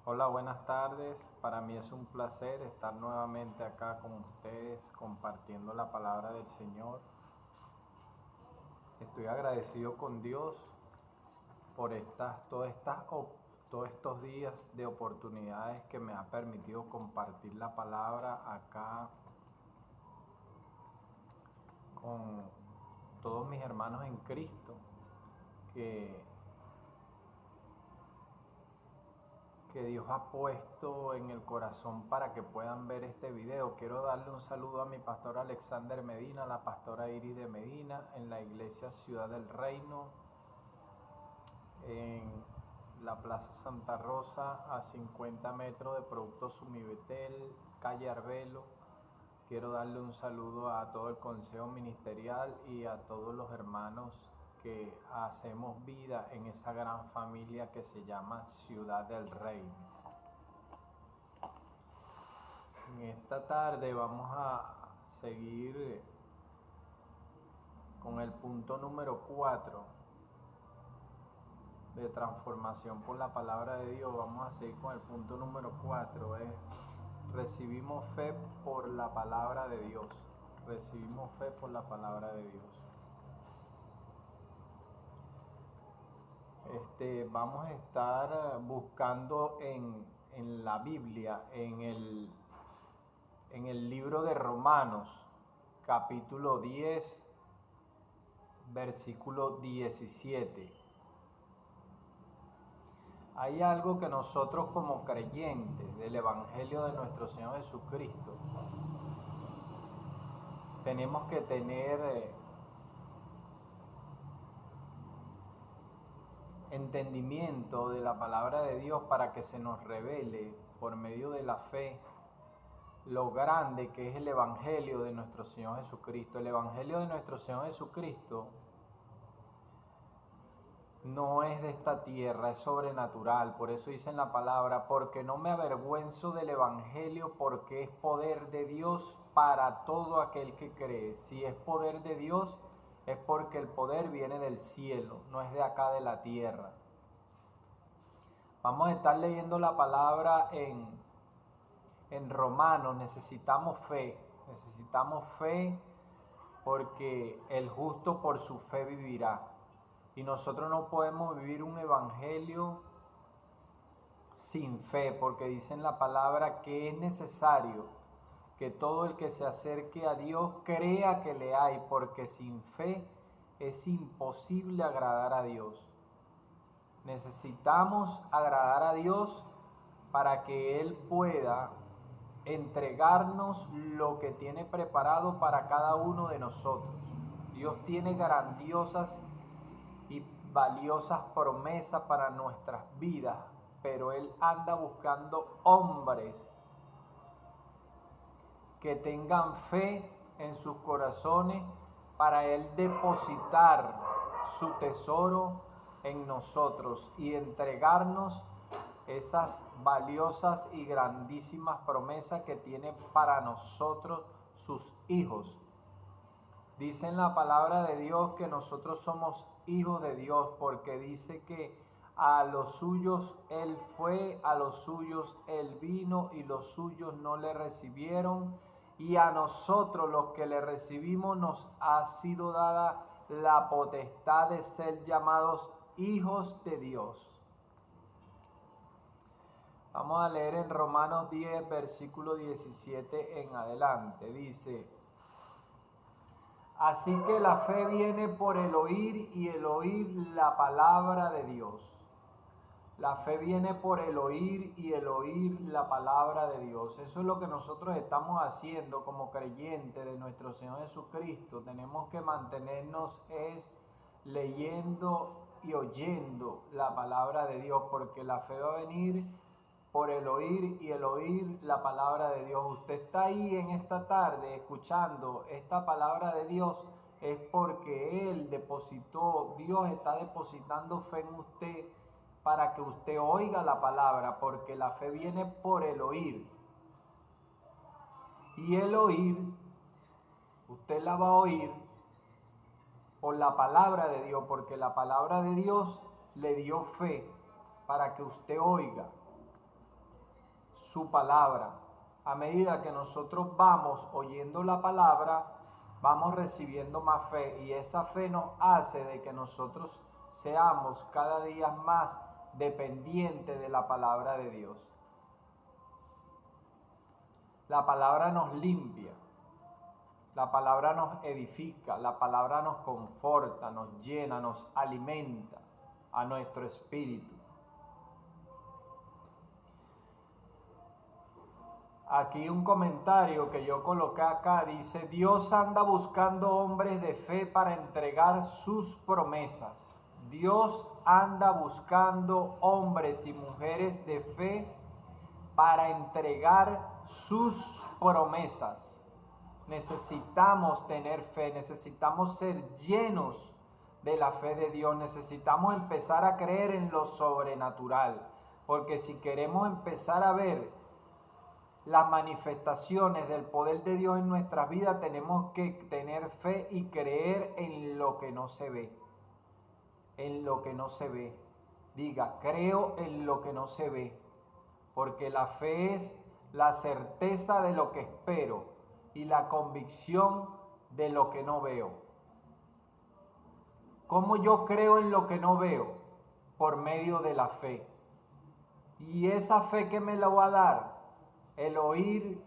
Hola, buenas tardes. Para mí es un placer estar nuevamente acá con ustedes compartiendo la palabra del Señor. Estoy agradecido con Dios por todos estos días de oportunidades que me ha permitido compartir la palabra acá con todos mis hermanos en Cristo que que Dios ha puesto en el corazón para que puedan ver este video. Quiero darle un saludo a mi pastor Alexander Medina, a la pastora Iris de Medina, en la iglesia Ciudad del Reino, en la Plaza Santa Rosa, a 50 metros de Productos Sumibetel, calle Arbelo. Quiero darle un saludo a todo el consejo ministerial y a todos los hermanos que hacemos vida en esa gran familia que se llama Ciudad del Reino. En esta tarde vamos a seguir con el punto número 4 de transformación por la palabra de Dios. Vamos a seguir con el punto número 4, recibimos fe por la palabra de Dios. Recibimos fe por la palabra de Dios. Vamos a estar buscando en la Biblia, en el libro de Romanos, capítulo 10, versículo 17. Hay algo que nosotros como creyentes del Evangelio de nuestro Señor Jesucristo tenemos que tener entendimiento de la palabra de Dios para que se nos revele por medio de la fe lo grande que es el Evangelio de nuestro Señor Jesucristo. El Evangelio de nuestro Señor Jesucristo no es de esta tierra, es sobrenatural. Por eso dice en la palabra, porque no me avergüenzo del Evangelio, porque es poder de Dios para todo aquel que cree. Si es poder de Dios, es porque el poder viene del cielo, no es de acá de la tierra. Vamos a estar leyendo la palabra en Romanos. Necesitamos fe porque el justo por su fe vivirá. Y nosotros no podemos vivir un evangelio sin fe, porque dice en la palabra que es necesario que todo el que se acerque a Dios crea que le hay, porque sin fe es imposible agradar a Dios. Necesitamos agradar a Dios para que Él pueda entregarnos lo que tiene preparado para cada uno de nosotros. Dios tiene grandiosas y valiosas promesas para nuestras vidas, pero Él anda buscando hombres que tengan fe en sus corazones para Él depositar su tesoro en nosotros y entregarnos esas valiosas y grandísimas promesas que tiene para nosotros sus hijos. Dice en la palabra de Dios que nosotros somos hijos de Dios, porque dice que a los suyos Él fue, a los suyos Él vino y los suyos no le recibieron. Y a nosotros los que le recibimos nos ha sido dada la potestad de ser llamados hijos de Dios. Vamos a leer en Romanos 10, versículo 17 en adelante. Dice: así que la fe viene por el oír y el oír la palabra de Dios. La fe viene por el oír y el oír la palabra de Dios. Eso es lo que nosotros estamos haciendo como creyentes de nuestro Señor Jesucristo. Tenemos que mantenernos leyendo y oyendo la palabra de Dios, porque la fe va a venir por el oír y el oír la palabra de Dios. Usted está ahí en esta tarde escuchando esta palabra de Dios, es porque Dios está depositando fe en usted para que usted oiga la palabra, porque la fe viene por el oír. Y el oír, usted la va a oír por la palabra de Dios, porque la palabra de Dios le dio fe para que usted oiga. su palabra. A medida que nosotros vamos oyendo la palabra, vamos recibiendo más fe, y esa fe nos hace de que nosotros seamos cada día más dependientes de la palabra de Dios. La palabra nos limpia, la palabra nos edifica, la palabra nos conforta, nos llena, nos alimenta a nuestro espíritu. Aquí un comentario que yo coloqué acá dice: Dios anda buscando hombres de fe para entregar sus promesas. Dios anda buscando hombres y mujeres de fe para entregar sus promesas. Necesitamos tener fe, necesitamos ser llenos de la fe de Dios, necesitamos empezar a creer en lo sobrenatural, porque si queremos empezar a ver las manifestaciones del poder de Dios en nuestras vidas, tenemos que tener fe y creer en lo que no se ve. En lo que no se ve. Diga, creo en lo que no se ve, porque la fe es la certeza de lo que espero y la convicción de lo que no veo. ¿Cómo yo creo en lo que no veo? Por medio de la fe. ¿Y esa fe que me la va a dar? El oír,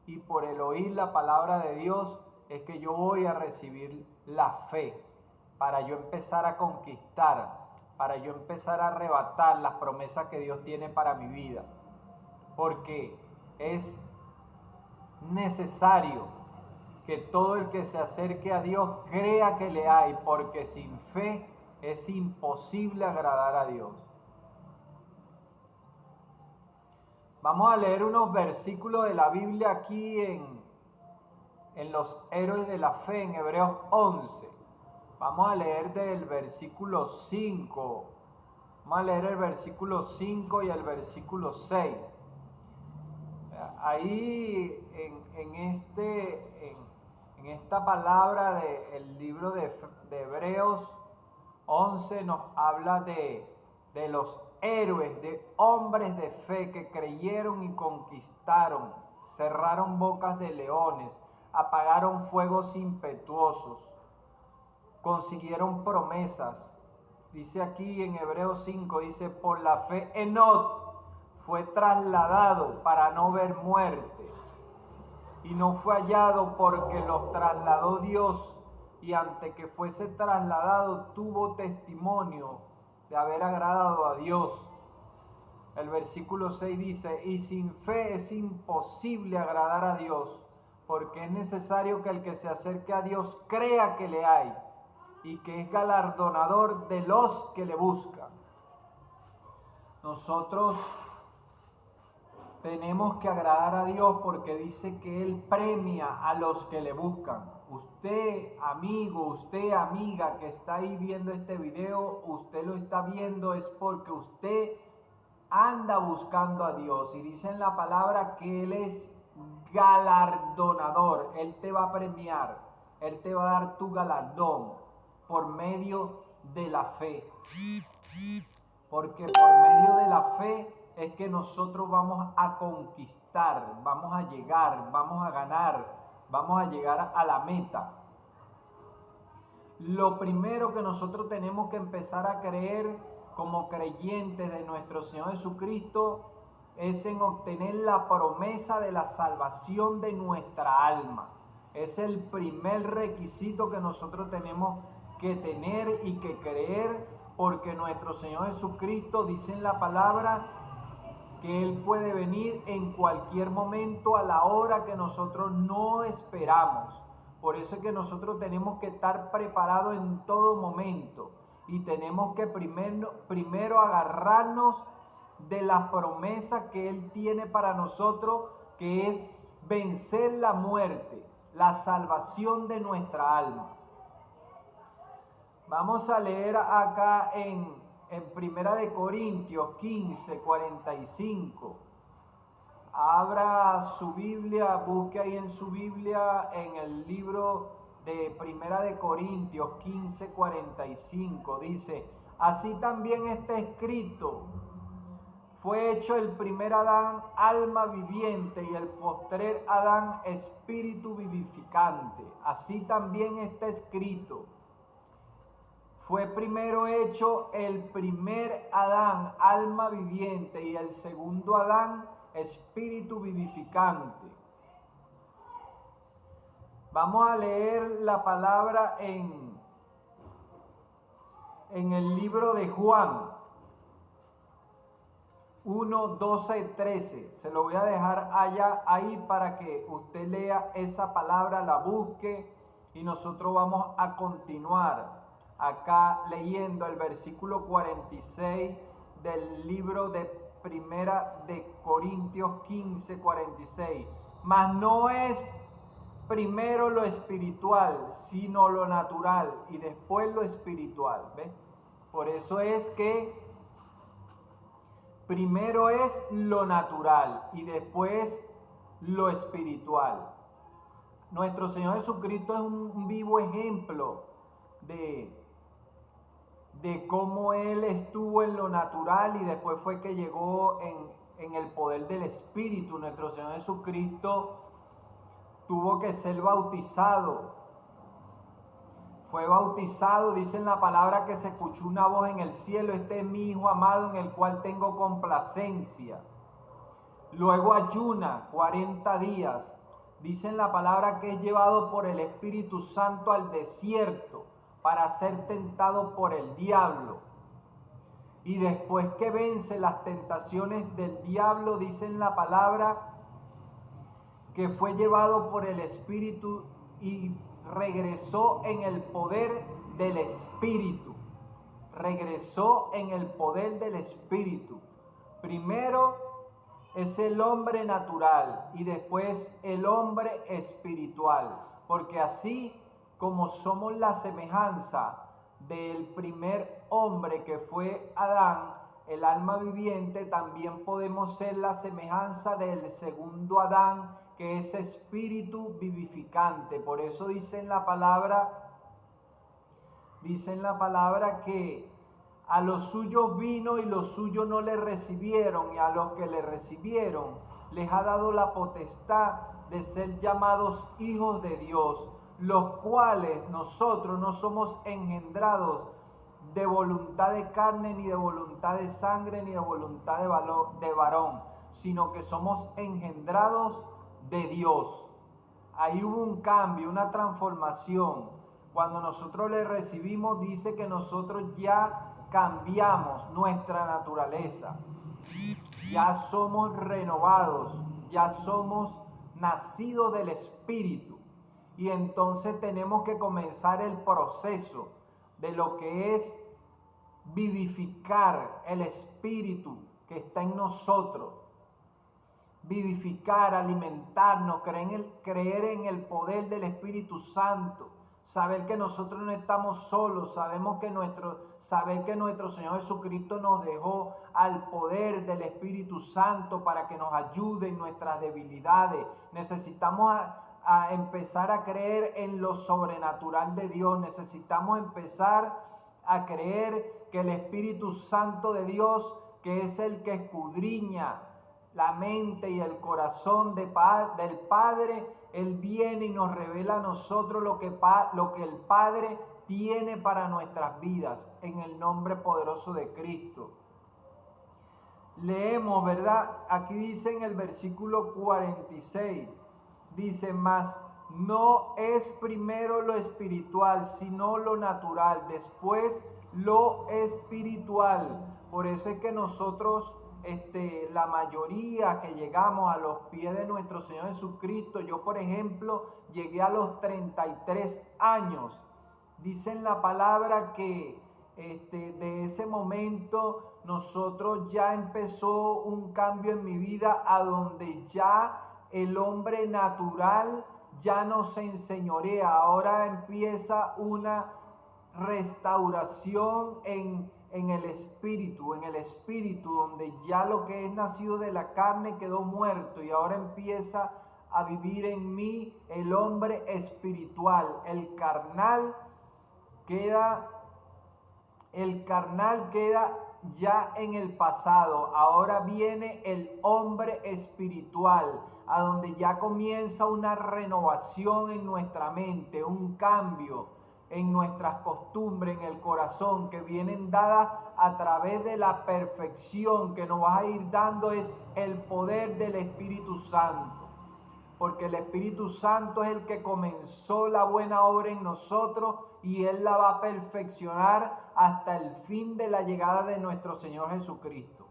y por el oír la palabra de Dios es que yo voy a recibir la fe para yo empezar a conquistar, para yo empezar a arrebatar las promesas que Dios tiene para mi vida. Porque es necesario que todo el que se acerque a Dios crea que le hay, porque sin fe es imposible agradar a Dios. Vamos a leer unos versículos de la Biblia aquí en los héroes de la fe, en Hebreos 11. Vamos a leer del versículo 5. Vamos a leer el versículo 5 y el versículo 6. Ahí en esta palabra del libro de Hebreos 11 nos habla de los héroes, de hombres de fe que creyeron y conquistaron, cerraron bocas de leones, apagaron fuegos impetuosos, consiguieron promesas. Dice aquí en Hebreos 5, dice: por la fe Enoc fue trasladado para no ver muerte, y no fue hallado porque los trasladó Dios, y antes que fuese trasladado tuvo testimonio de haber agradado a Dios. El versículo 6 dice: y sin fe es imposible agradar a Dios, porque es necesario que el que se acerque a Dios crea que le hay, y que es galardonador de los que le buscan. Nosotros tenemos que agradar a Dios porque dice que Él premia a los que le buscan. Usted, amigo, usted, amiga, que está ahí viendo este video, usted lo está viendo es porque usted anda buscando a Dios. Y dice en la palabra que Él es galardonador. Él te va a premiar, Él te va a dar tu galardón por medio de la fe. Porque por medio de la fe es que nosotros vamos a conquistar, vamos a llegar, vamos a ganar, vamos a llegar a la meta. Lo primero que nosotros tenemos que empezar a creer como creyentes de nuestro Señor Jesucristo es en obtener la promesa de la salvación de nuestra alma. Es el primer requisito que nosotros tenemos que tener y que creer, porque nuestro Señor Jesucristo dice en la palabra que Él puede venir en cualquier momento a la hora que nosotros no esperamos. Por eso es que nosotros tenemos que estar preparados en todo momento y tenemos que primero agarrarnos de las promesas que Él tiene para nosotros, que es vencer la muerte, la salvación de nuestra alma. Vamos a leer acá en Primera de Corintios 15, 45. Abra su Biblia, busque ahí en su Biblia en el libro de Primera de Corintios 15, 45. Dice: así también está escrito: fue hecho el primer Adán alma viviente y el postrer Adán espíritu vivificante. Así también está escrito: fue primero hecho el primer Adán alma viviente y el segundo Adán espíritu vivificante. Vamos a leer la palabra en el libro de Juan 1, 12, 13. Se lo voy a dejar ahí para que usted lea esa palabra, la busque, y nosotros vamos a continuar acá leyendo el versículo 46 del libro de Primera de Corintios 15, 46. Mas no es primero lo espiritual, sino lo natural, y después lo espiritual. ¿Ve? Por eso es que primero es lo natural y después lo espiritual. Nuestro Señor Jesucristo es un vivo ejemplo de cómo Él estuvo en lo natural y después fue que llegó en el poder del Espíritu. Nuestro Señor Jesucristo tuvo que ser bautizado. Fue bautizado, dice en la palabra que se escuchó una voz en el cielo: este es mi Hijo amado en el cual tengo complacencia. Luego ayuna 40 días. Dice en la palabra que es llevado por el Espíritu Santo al desierto para ser tentado por el diablo. Y después que vence las tentaciones del diablo, dice en la palabra que fue llevado por el Espíritu y regresó en el poder del Espíritu. Regresó en el poder del Espíritu. Primero es el hombre natural y después el hombre espiritual. Porque así como somos la semejanza del primer hombre que fue Adán, el alma viviente, también podemos ser la semejanza del segundo Adán, que es espíritu vivificante. Por eso dice en la palabra que a los suyos vino y los suyos no le recibieron, y a los que le recibieron les ha dado la potestad de ser llamados hijos de Dios, los cuales nosotros no somos engendrados de voluntad de carne, ni de voluntad de sangre, ni de voluntad de varón, sino que somos engendrados de Dios. Ahí hubo un cambio, una transformación. Cuando nosotros le recibimos, dice que nosotros ya cambiamos nuestra naturaleza. Ya somos renovados, ya somos nacidos del Espíritu. Y entonces tenemos que comenzar el proceso de lo que es vivificar el Espíritu que está en nosotros. Vivificar, alimentarnos, creer en el poder del Espíritu Santo. Saber que nosotros no estamos solos, saber que nuestro Señor Jesucristo nos dejó al poder del Espíritu Santo para que nos ayude en nuestras debilidades. Necesitamos a empezar a creer en lo sobrenatural de Dios. Necesitamos empezar a creer que el Espíritu Santo de Dios, que es el que escudriña la mente y el corazón del Padre, Él viene y nos revela a nosotros lo que el Padre tiene para nuestras vidas, en el nombre poderoso de Cristo. Leemos, ¿verdad? Aquí dice en el versículo 46, dice: mas no es primero lo espiritual, sino lo natural, después lo espiritual. Por eso es que nosotros, la mayoría que llegamos a los pies de nuestro Señor Jesucristo, yo por ejemplo llegué a los 33 años. Dice en la palabra que de ese momento nosotros ya empezó un cambio en mi vida, a donde ya el hombre natural ya no se enseñorea. Ahora empieza una restauración en el espíritu, donde ya lo que es nacido de la carne quedó muerto, y ahora empieza a vivir en mí el hombre espiritual. El carnal queda ya en el pasado. Ahora viene el hombre espiritual, a donde ya comienza una renovación en nuestra mente, un cambio en nuestras costumbres, en el corazón, que vienen dadas a través de la perfección que nos va a ir dando es el poder del Espíritu Santo. Porque el Espíritu Santo es el que comenzó la buena obra en nosotros y Él la va a perfeccionar hasta el fin de la llegada de nuestro Señor Jesucristo.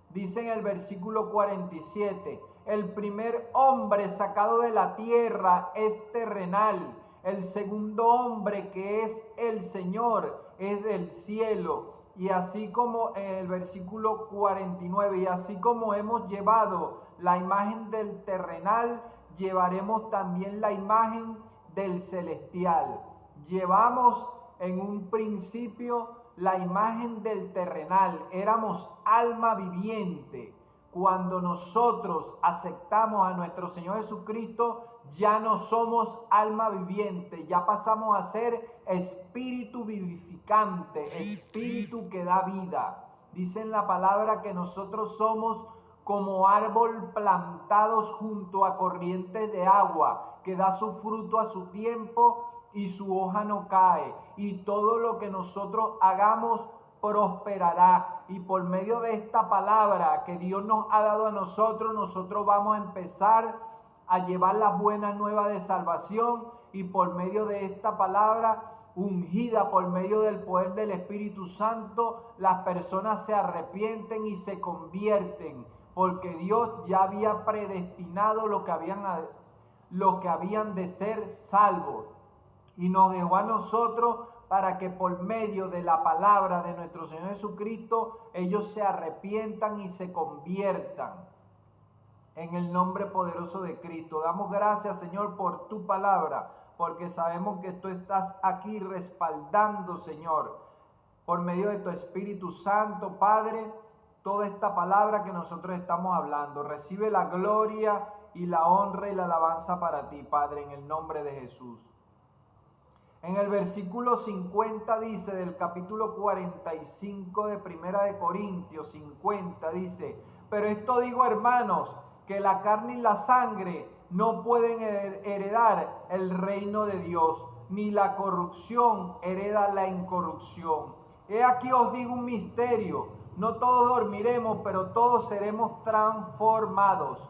Dice en el versículo 47, el primer hombre sacado de la tierra es terrenal, el segundo hombre, que es el Señor, es del cielo. Y así como en el versículo 49, y así como hemos llevado la imagen del terrenal, llevaremos también la imagen del celestial. Llevamos en un principio la imagen del terrenal, éramos alma viviente. Cuando nosotros aceptamos a nuestro Señor Jesucristo, ya no somos alma viviente, ya pasamos a ser espíritu vivificante, espíritu que da vida. Dice en la palabra que nosotros somos como árbol plantados junto a corrientes de agua, que da su fruto a su tiempo y su hoja no cae. Y todo lo que nosotros hagamos prosperará. Y por medio de esta palabra que Dios nos ha dado a nosotros, nosotros vamos a empezar a llevar las buenas nuevas de salvación. Y por medio de esta palabra ungida por medio del poder del Espíritu Santo, las personas se arrepienten y se convierten, porque Dios ya había predestinado lo que habían de ser salvos, y nos dejó a nosotros para que por medio de la palabra de nuestro Señor Jesucristo ellos se arrepientan y se conviertan. En el nombre poderoso de Cristo, damos gracias, Señor, por tu palabra, porque sabemos que tú estás aquí respaldando, Señor, por medio de tu Espíritu Santo, Padre, toda esta palabra que nosotros estamos hablando. Recibe la gloria y la honra y la alabanza para ti, Padre, en el nombre de Jesús. En el versículo 50 dice, del capítulo 45 de Primera de Corintios 50, dice: pero esto digo, hermanos, que la carne y la sangre no pueden heredar el reino de Dios, ni la corrupción hereda la incorrupción. He aquí os digo un misterio: no todos dormiremos, pero todos seremos transformados.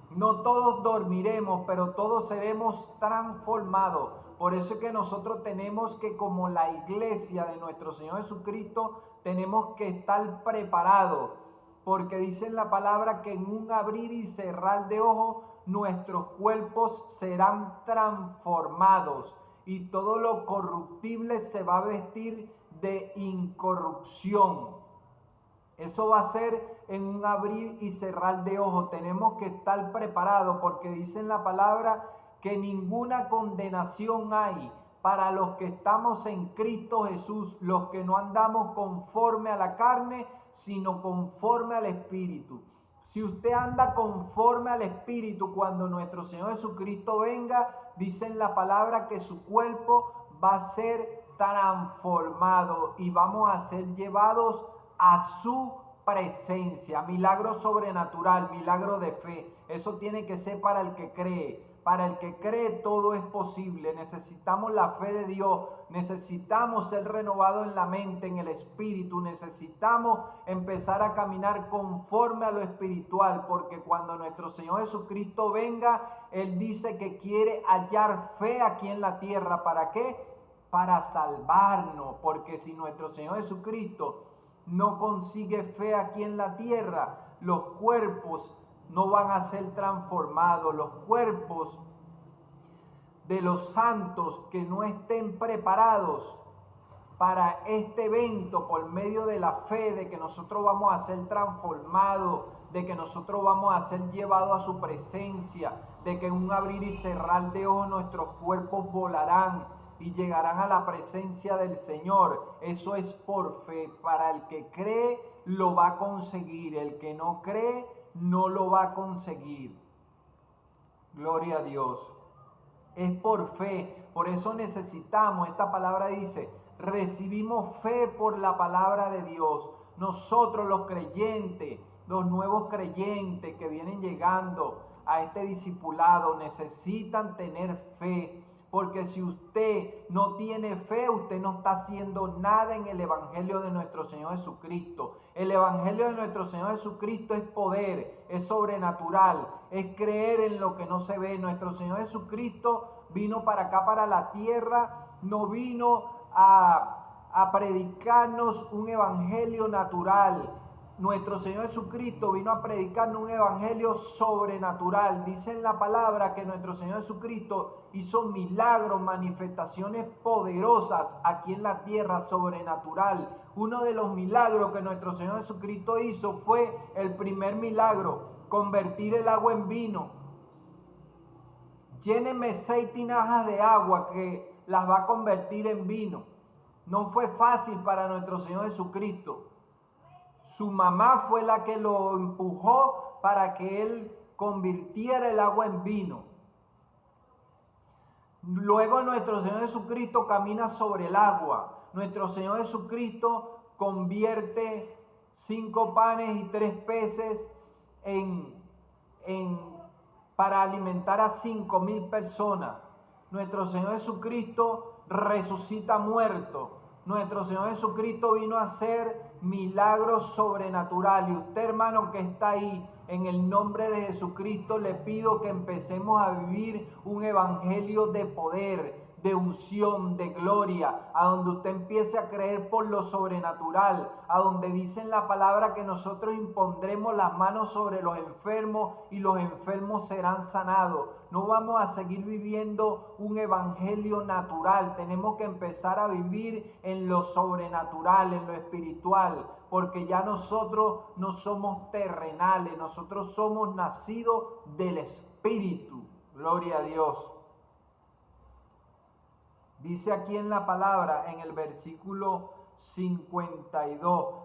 No todos dormiremos, pero todos seremos transformados. Por eso es que nosotros tenemos que, como la iglesia de nuestro Señor Jesucristo, tenemos que estar preparados. Porque dice en la palabra que en un abrir y cerrar de ojos nuestros cuerpos serán transformados. Y todo lo corruptible se va a vestir de incorrupción. Eso va a ser en un abrir y cerrar de ojos. Tenemos que estar preparados, porque dice en la palabra que ninguna condenación hay para los que estamos en Cristo Jesús, los que no andamos conforme a la carne, sino conforme al Espíritu. Si usted anda conforme al Espíritu, cuando nuestro Señor Jesucristo venga, dice en la palabra que su cuerpo va a ser transformado y vamos a ser llevados a su presencia. Milagro sobrenatural, milagro de fe. Eso tiene que ser para el que cree. Para el que cree todo es posible. Necesitamos la fe de Dios. Necesitamos ser renovados en la mente, en el espíritu. Necesitamos empezar a caminar conforme a lo espiritual. Porque cuando nuestro Señor Jesucristo venga, Él dice que quiere hallar fe aquí en la tierra. ¿Para qué? Para salvarnos. Porque si nuestro Señor Jesucristo no consigue fe aquí en la tierra, los cuerpos no van a ser transformados. Los cuerpos de los santos que no estén preparados para este evento por medio de la fe, de que nosotros vamos a ser transformados, de que nosotros vamos a ser llevados a su presencia, de que en un abrir y cerrar de ojos nuestros cuerpos volarán y llegarán a la presencia del Señor. Eso es por fe. Para el que cree, lo va a conseguir. El que no cree, no lo va a conseguir. Gloria a Dios. Es por fe. Por eso necesitamos, esta palabra dice, recibimos fe por la palabra de Dios. Nosotros los creyentes, los nuevos creyentes que vienen llegando a este discipulado necesitan tener fe, porque si usted no tiene fe, usted no está haciendo nada en el Evangelio de nuestro Señor Jesucristo. El Evangelio de nuestro Señor Jesucristo es poder, es sobrenatural, es creer en lo que no se ve. Nuestro Señor Jesucristo vino para acá, para la tierra, no vino a predicarnos un evangelio natural. Nuestro Señor Jesucristo vino a predicarnos un evangelio sobrenatural. Dice en la palabra que nuestro Señor Jesucristo hizo milagros, manifestaciones poderosas aquí en la tierra, sobrenatural. Uno de los milagros que nuestro Señor Jesucristo hizo fue el primer milagro, convertir el agua en vino. Llénenme 6 tinajas de agua que las va a convertir en vino. No fue fácil para nuestro Señor Jesucristo. Su mamá fue la que lo empujó para que él convirtiera el agua en vino. Luego nuestro Señor Jesucristo camina sobre el agua. Nuestro Señor Jesucristo convierte 5 panes y 3 peces para alimentar a 5,000 personas. Nuestro Señor Jesucristo resucita muertos. Nuestro Señor Jesucristo vino a hacer milagros sobrenaturales. Y usted, hermano, que está ahí, en el nombre de Jesucristo le pido que empecemos a vivir un evangelio de poder, de unción, de gloria, a donde usted empiece a creer por lo sobrenatural, a donde dice en la palabra que nosotros impondremos las manos sobre los enfermos y los enfermos serán sanados. No vamos a seguir viviendo un evangelio natural, tenemos que empezar a vivir en lo sobrenatural, en lo espiritual, porque ya nosotros no somos terrenales, nosotros somos nacidos del Espíritu. Gloria a Dios. Dice aquí en la palabra, en el versículo 52,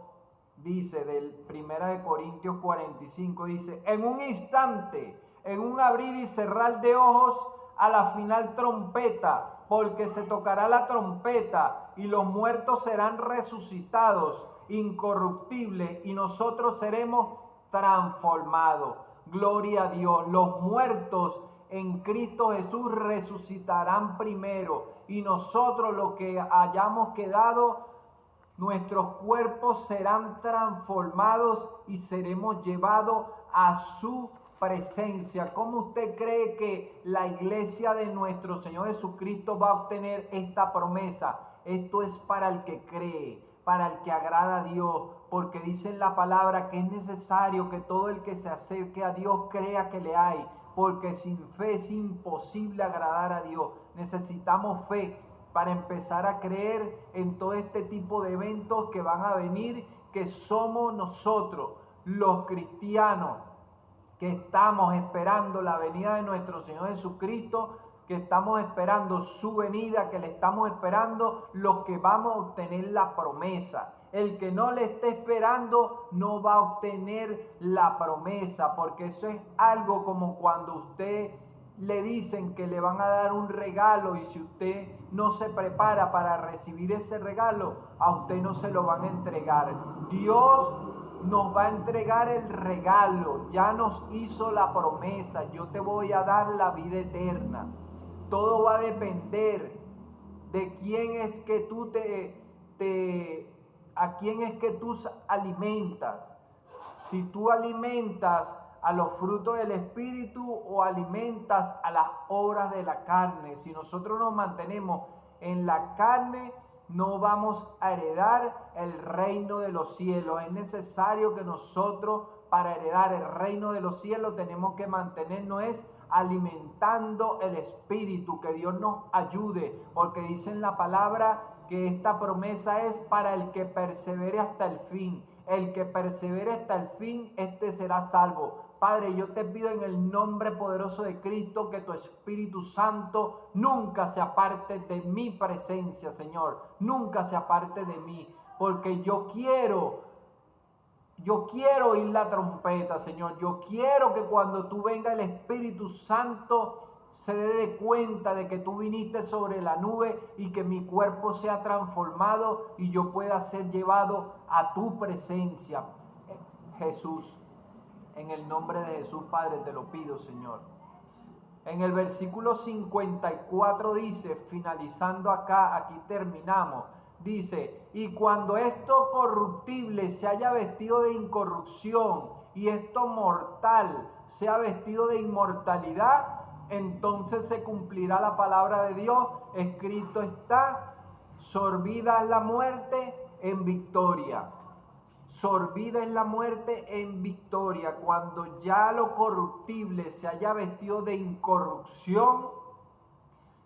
dice del 1 Corintios 45, dice: en un instante, en un abrir y cerrar de ojos, a la final trompeta, porque se tocará la trompeta y los muertos serán resucitados, incorruptibles, y nosotros seremos transformados. Gloria a Dios. Los muertos en Cristo Jesús resucitarán primero, y nosotros, los que hayamos quedado, nuestros cuerpos serán transformados y seremos llevados a su presencia. ¿Cómo usted cree que la iglesia de nuestro Señor Jesucristo va a obtener esta promesa? Esto es para el que cree, para el que agrada a Dios, porque dice en la palabra que es necesario que todo el que se acerque a Dios crea que le hay, porque sin fe es imposible agradar a Dios. Necesitamos fe para empezar a creer en todo este tipo de eventos que van a venir, que somos nosotros, los cristianos, que estamos esperando la venida de nuestro Señor Jesucristo, que estamos esperando su venida, que le estamos esperando los que vamos a obtener la promesa. El que no le esté esperando no va a obtener la promesa, porque eso es algo como cuando usted le dicen que le van a dar un regalo y si usted no se prepara para recibir ese regalo, a usted no se lo van a entregar. Dios nos va a entregar el regalo, ya nos hizo la promesa: yo te voy a dar la vida eterna. Todo va a depender de quién es que tú a quién es que tú alimentas. Si tú alimentas a los frutos del Espíritu o alimentas a las obras de la carne. Si nosotros nos mantenemos en la carne, no vamos a heredar el reino de los cielos. Es necesario que nosotros, para heredar el reino de los cielos, tenemos que mantenernos alimentando el Espíritu. Que Dios nos ayude, porque dice en la palabra que esta promesa es para el que persevere hasta el fin. El que persevere hasta el fin, este será salvo. Padre, yo te pido en el nombre poderoso de Cristo que tu Espíritu Santo nunca se aparte de mi presencia, Señor. Nunca se aparte de mí, porque yo quiero oír la trompeta, Señor. Yo quiero que cuando tú venga el Espíritu Santo se dé cuenta de que tú viniste sobre la nube y que mi cuerpo sea transformado y yo pueda ser llevado a tu presencia, Jesús. En el nombre de Jesús, Padre, te lo pido, Señor. En el versículo 54 dice, finalizando acá, aquí terminamos, dice, y cuando esto corruptible se haya vestido de incorrupción y esto mortal sea vestido de inmortalidad, entonces se cumplirá la palabra de Dios, escrito está, sorbida es la muerte en victoria. Sorbida es la muerte en victoria. Cuando ya lo corruptible se haya vestido de incorrupción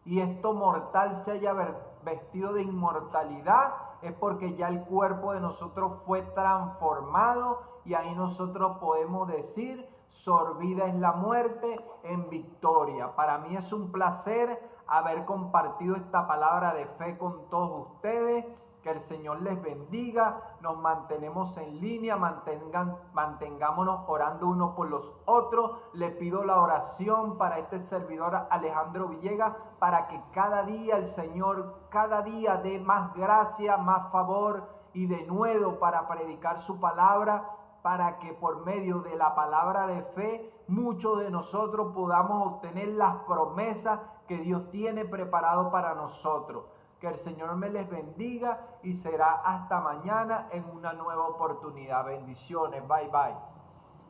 y esto mortal se haya vestido de inmortalidad, es porque ya el cuerpo de nosotros fue transformado y ahí nosotros podemos decir, sorbida es la muerte en victoria. Para mí es un placer haber compartido esta palabra de fe con todos ustedes. Que el Señor les bendiga, nos mantenemos en línea, mantengámonos orando unos por los otros. Le pido la oración para este servidor Alejandro Villegas, para que cada día el Señor, cada día dé más gracia, más favor y denuedo para predicar su palabra, para que por medio de la palabra de fe muchos de nosotros podamos obtener las promesas que Dios tiene preparado para nosotros. Que el Señor me les bendiga y será hasta mañana en una nueva oportunidad. Bendiciones. Bye, bye.